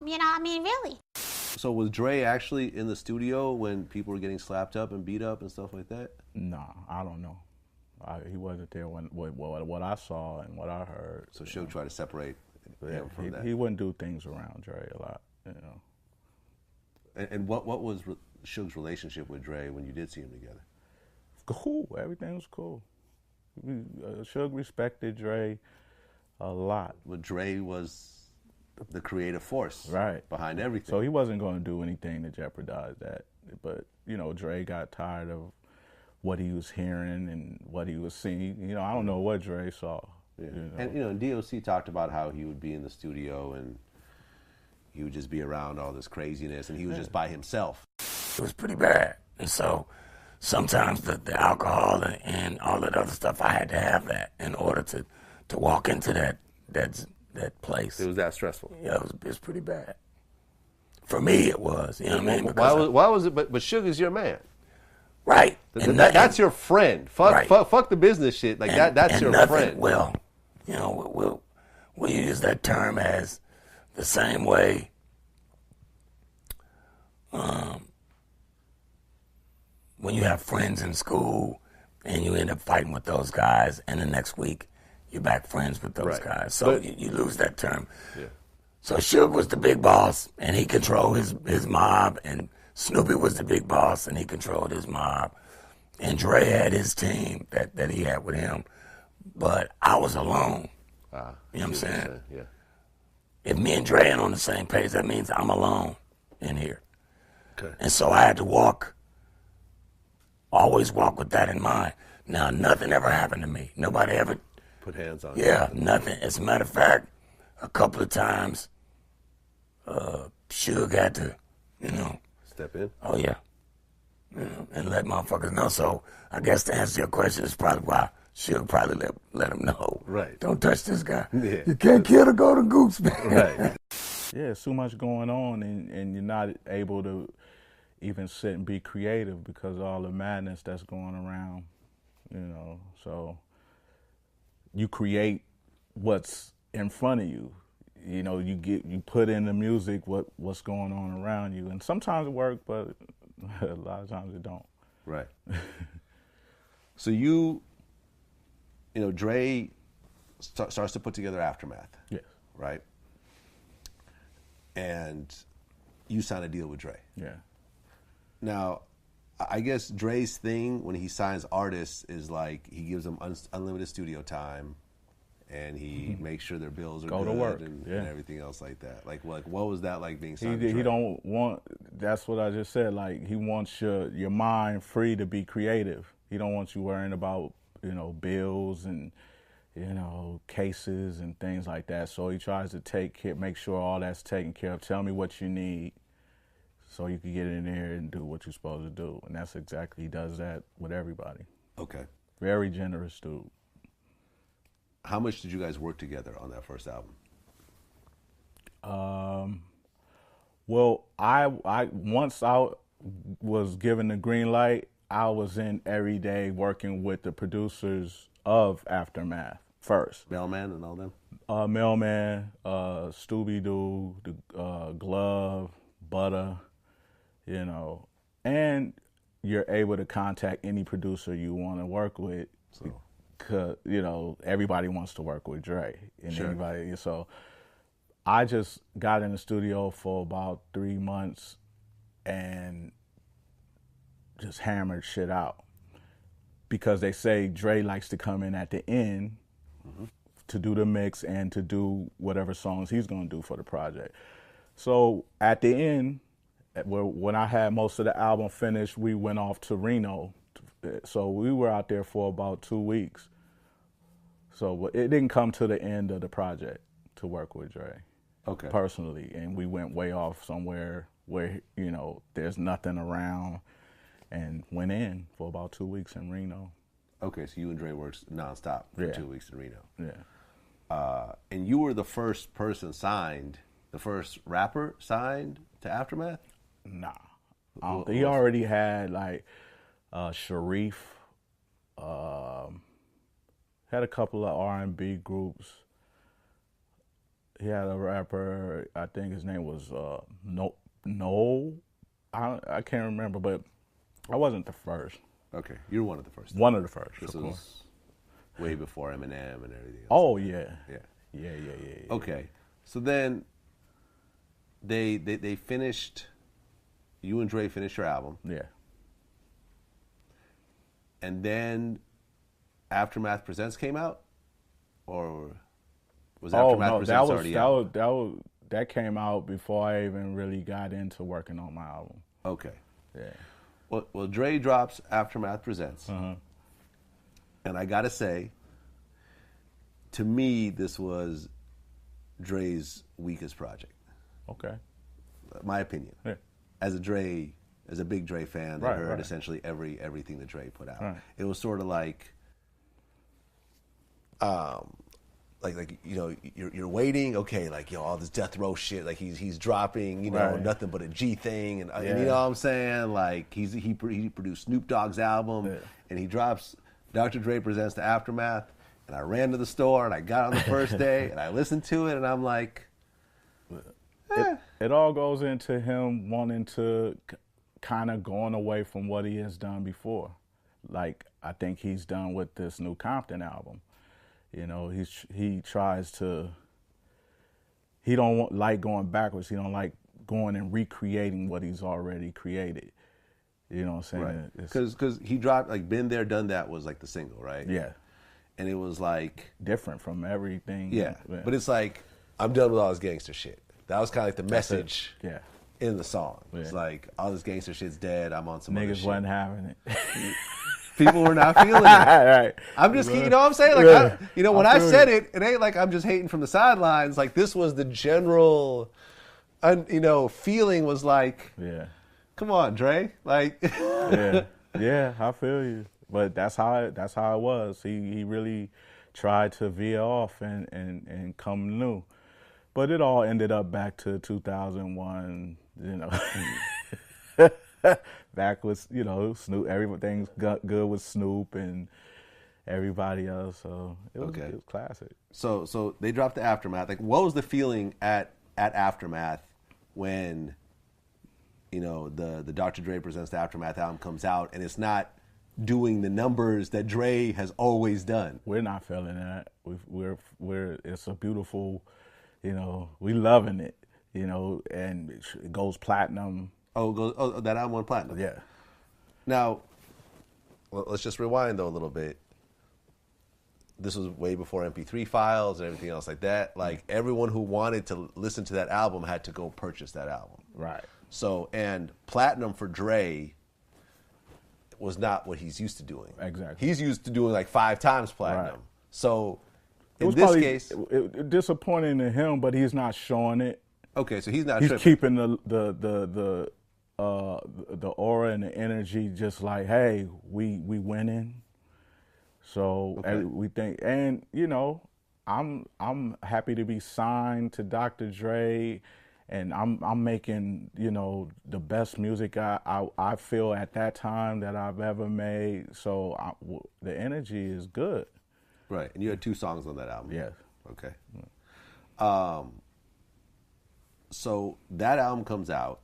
You know, I mean, really. So was Dre actually in the studio when people were getting slapped up and beat up and stuff like that? Nah, I don't know. He wasn't there when what I saw and what I heard. So Suge tried to separate him from that. He wouldn't do things around Dre a lot, you know. And what was Suge's relationship with Dre when you did see him together? Cool, everything was cool. Suge respected Dre a lot. But Dre was the creative force behind everything. So he wasn't going to do anything to jeopardize that. But, you know, Dre got tired of what he was hearing and what he was seeing. You know, I don't know what Dre saw. Yeah. You know? And, you know, DOC talked about how he would be in the studio and he would just be around all this craziness and he was just by himself. It was pretty bad. And so sometimes the alcohol and all that other stuff, I had to have that in order to walk into that place. It was that stressful. Yeah, it was pretty bad. For me, it was. You know what I mean? Why was it? But Suge is your man, right? That's your friend. Fuck the business shit. Like that's your nothing, friend. Well, you know, we'll use that term as the same way. When you have friends in school and you end up fighting with those guys, and the next week you're back friends with those guys. So you lose that term. Yeah. So Suge was the big boss, and he controlled his mob, and Snoopy was the big boss, and he controlled his mob. And Dre had his team that he had with him. But I was alone. You know what I'm saying? Yeah. If me and Dre ain't on the same page, that means I'm alone in here. Okay. And so I had to always walk with that in mind. Now, nothing ever happened to me. Nobody ever put hands on you. Yeah, nothing. As a matter of fact, a couple of times, Suge had to, you know. Step in? Oh, yeah. You know, and let motherfuckers know. So I guess to answer your question is probably why Suge probably let him know. Right. Don't touch this guy. Yeah. You can't kill the golden goose, man. Right. Yeah, it's too much going on, and you're not able to even sit and be creative because of all the madness that's going around, you know. So you create what's in front of you. You know, you put in the music what's going on around you, and sometimes it works, but a lot of times it don't. Right. So you know, Dre starts to put together Aftermath. Yes. Right. And you sign a deal with Dre. Yeah. Now, I guess Dre's thing when he signs artists is like he gives them unlimited studio time, and he makes sure their bills are Go good to work. and Yeah. everything else like that. Like what was that like being signed to Dre? He don't want. That's what I just said. Like he wants your mind free to be creative. He don't want you worrying about bills and cases and things like that. So he tries to make sure all that's taken care of. Tell me what you need, so you can get in there and do what you're supposed to do. And that's exactly, he does that with everybody. Okay. Very generous dude. How much did you guys work together on that first album? Well, I once I was given the green light, I was in every day working with the producers of Aftermath first. Mailman and all them? Mailman, Stooby Doo, Glove, Butter, and you're able to contact any producer you want to work with. Cause everybody wants to work with Dre and Sure. anybody. So I just got in the studio for about 3 months and just hammered shit out, because they say Dre likes to come in at the end to do the mix and to do whatever songs he's gonna do for the project. So at the end, when I had most of the album finished, we went off to Reno. So we were out there for about 2 weeks. So it didn't come to the end of the project to work with Dre. Okay. Personally, and we went way off somewhere where there's nothing around, and went in for about 2 weeks in Reno. Okay, so you and Dre worked nonstop for 2 weeks in Reno. Yeah. And you were the first person signed, the first rapper signed to Aftermath? Nah. He already had Sharif, had a couple of R&B groups. He had a rapper, I think his name was No. I can't remember, but I wasn't the first. Okay, you're one of the first. One of the first, This of was course. way before Eminem and everything else. Oh, yeah. Yeah. Yeah. Okay, so then they finished. You and Dre finished your album, Yeah. and then Aftermath Presents came out, or was Aftermath Presents already out? That came out before I even really got into working on my album. Okay. Yeah. Well, Dre drops Aftermath Presents, Uh-huh. and I gotta say, to me, this was Dre's weakest project. Okay. My opinion. Yeah. As a big Dre fan, that Right, heard right. essentially everything that Dre put out. Right. It was sort of like you know, you're waiting, okay, like, you know, all this death row shit, like he's dropping, you know, Right. nothing but a G thing, and Yeah. you know what I'm saying, like he produced Snoop Dogg's album, Yeah. and he drops Dr. Dre Presents the Aftermath, and I ran to the store and I got it on the first day and I listened to it and I'm like, It all goes into him wanting to kind of going away from what he has done before. Like, I think he's done with this new Compton album. You know, he tries to, he don't like going backwards. He don't like going and recreating what he's already created. You know what I'm saying? right, It's- because he dropped, like, Been There, Done That was like the single, right? yeah, And it was like, different from everything. yeah, but it's like, I'm done with all this gangster shit. That was kind of like the That's it. message Yeah. in the song. It's Yeah. like, all this gangster shit's dead, I'm on some other Niggas shit. wasn't having it. People were not feeling it. Right. I'm just, you know what I'm saying? Like, Yeah. you know, when I I feel said you. it, it ain't like I'm just hating from the sidelines. Like, this was the general, you know, feeling was like, Yeah. come on, Dre. Like, Yeah, I feel you. But that's how it was. He really tried to veer off and come new. But it all ended up back to 2001, you know. Back with, you know, Snoop, everything's good with Snoop and everybody else. So it was classic. so they dropped the Aftermath. Like, what was the feeling at Aftermath when, you know, the Dr. Dre Presents the Aftermath album comes out and it's not doing the numbers that Dre has always done? We're not feeling that. We're it's a beautiful, you know, we loving it, you know, and it goes platinum. Oh, that album went platinum. Yeah. Now, well, let's just rewind though a little bit. This was way before MP3 files and everything else like that. Like, everyone who wanted to listen to that album had to go purchase that album. Right. So, and platinum for Dre was not what he's used to doing. Exactly. He's used to doing like 5 times platinum. Right. So, It in was this probably case, disappointing to him, but he's not showing it. okay, so he's not He's tripping. keeping the aura and the energy just like, hey, we winning. So Okay. we think, and you know, I'm happy to be signed to Dr. Dre, and I'm making, you know, the best music I feel at that time that I've ever made. So the energy is good. Right, and you had 2 songs on that album. Yes. Okay. So that album comes out,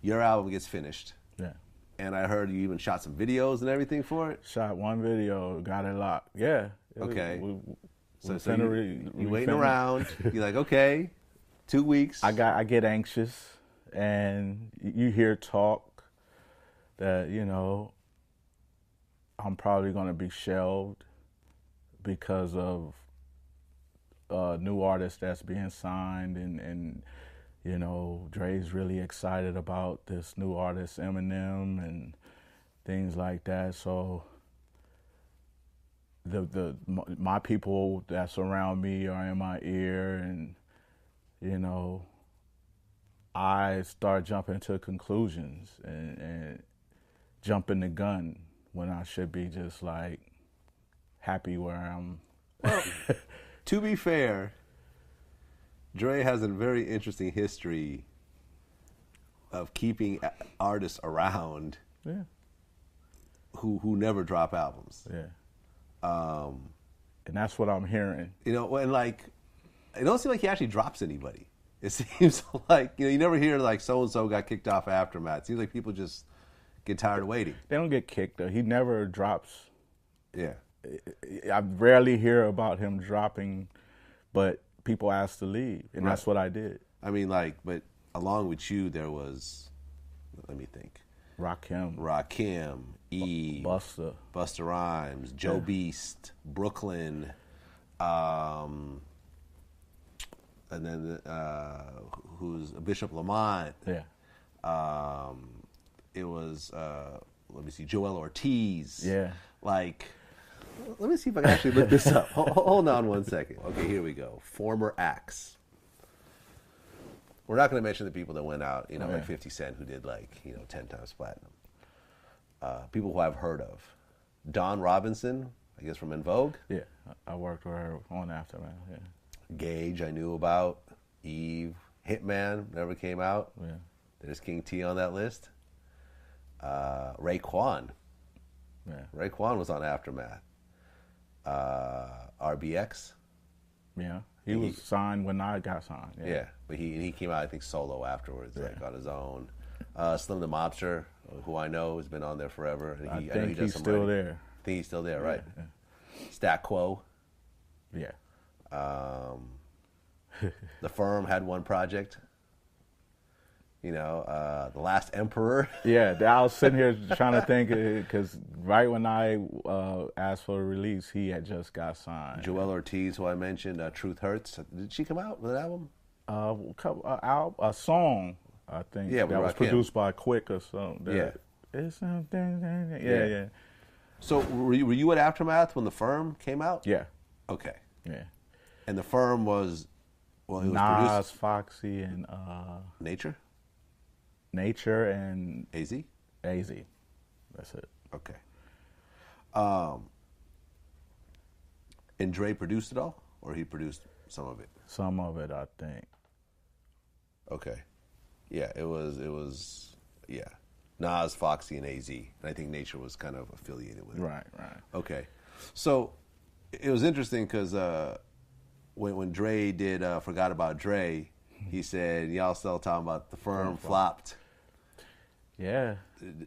your album gets finished, Yeah. and I heard you even shot some videos and everything for it. Shot one video, got it locked. Yeah. Okay. So finna you we waiting finna- around. You're like, okay, 2 weeks. I get anxious, and you hear talk that, you know, I'm probably gonna be shelved because of new artists that's being signed, and you know, Dre's really excited about this new artist Eminem and things like that. So my people that's around me are in my ear, and you know, I start jumping to conclusions and jumping the gun when I should be just like happy where I'm. To be fair, Dre has a very interesting history of keeping artists around Yeah. who never drop albums. Yeah. And that's what I'm hearing. You know, and like, it don't seem like he actually drops anybody. It seems like, you never hear like so-and-so got kicked off Aftermath. It seems like people just get tired of waiting. They don't get kicked, though. He never drops. Yeah. I rarely hear about him dropping, but people ask to leave, and that's what I did. I mean, but along with you, there was, let me think. Rakim, Eve, Busta Rhymes, Joe Beast, Brooklyn, and then who's Bishop Lamont. Yeah. It was let me see, Joel Ortiz. Yeah. Let me see if I can actually look this up. Hold on one second. Okay, here we go. Former acts. We're not going to mention the people that went out, like 50 Cent, who did 10 times platinum. People who I've heard of. Dawn Robinson, I guess from En Vogue. Yeah, I worked with her on Aftermath, yeah. Gage, I knew about. Eve. Hitman, never came out. Yeah. There's King T on that list. Raekwon. Yeah. Raekwon was on Aftermath. RBX. Yeah. He was signed when I got signed. Yeah, but he came out, I think, solo afterwards, on his own. Slim the Mobster, who I know has been on there forever. I think he's still there. I think he's still there, right? Yeah. Stat Quo. Yeah. The Firm had one project. The Last Emperor. Yeah, I was sitting here trying to think, because right when I asked for a release, he had just got signed. Joel Ortiz, who I mentioned, Truth Hurts. Did she come out with an album? A song, I think, that was produced by Quick or something. Yeah. It's something. Yeah. So were you at Aftermath when The Firm came out? Yeah. Okay. Yeah. And The Firm was, it was Nas, produced. Foxy, and Nature and AZ? AZ. That's it. Okay. And Dre produced it all? Or he produced some of it? Some of it, I think. Okay. Yeah, it was Nas, Foxy, and AZ. And I think Nature was kind of affiliated with it. Right. Okay. So it was interesting because when Dre did Forgot About Dre, he said, y'all still talking about The Firm flopped. Yeah.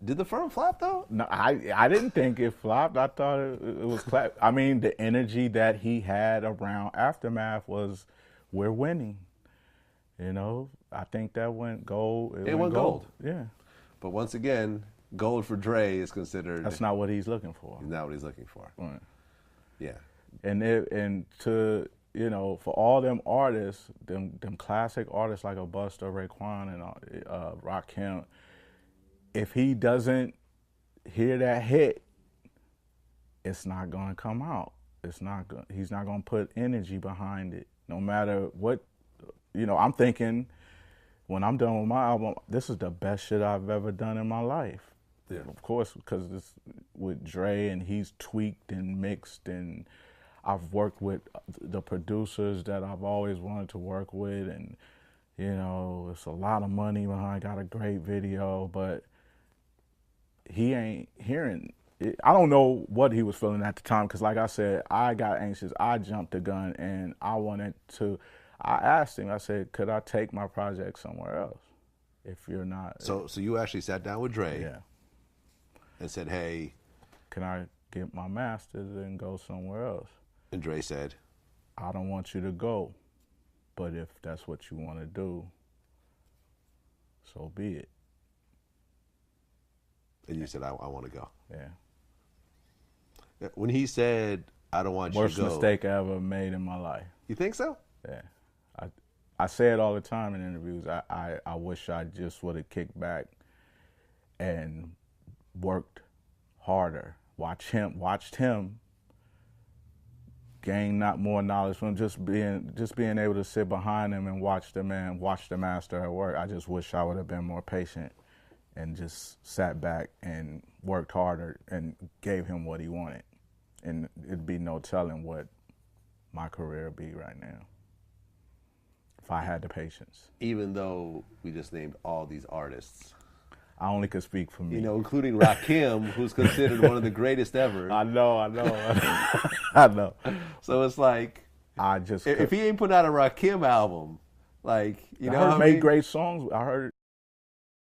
Did The Firm flop, though? No, I didn't think it flopped. I thought it was I mean, the energy that he had around Aftermath was, we're winning. I think that went gold. It went gold. Yeah. But once again, gold for Dre is considered... That's not what he's looking for. Not what he's looking for. Right. Yeah. And to... for all them artists, them classic artists like a Busta, Raekwon, and Rakim, if he doesn't hear that hit, it's not going to come out. He's not going to put energy behind it. No matter what, I'm thinking when I'm done with my album, this is the best shit I've ever done in my life. Yeah. Of course, because it's with Dre, and he's tweaked and mixed, and I've worked with the producers that I've always wanted to work with, and it's a lot of money behind. Got a great video, but he ain't hearing it. I don't know what he was feeling at the time, because like I said, I got anxious. I jumped the gun, and I asked him, I said, could I take my project somewhere else if you're not? So you actually sat down with Dre, yeah, and said, hey, can I get my master's and go somewhere else? And Dre said, I don't want you to go, but if that's what you want to do, so be it. And you said, I want to go. Yeah. When he said, I don't want you to go. Worst mistake I ever made in my life. You think so? Yeah. I say it all the time in interviews. I wish I just would have kicked back and worked harder. Watched him gain not more knowledge from just being able to sit behind him and watch the master at work. I just wish I would have been more patient and just sat back and worked harder and gave him what he wanted. And it'd be no telling what my career would be right now if I had the patience. Even though we just named all these artists. I only could speak for me. Including Rakim, who's considered one of the greatest ever. I know. I know. So it's like, I just if he ain't put out a Rakim album, like, you know, he made great songs. I heard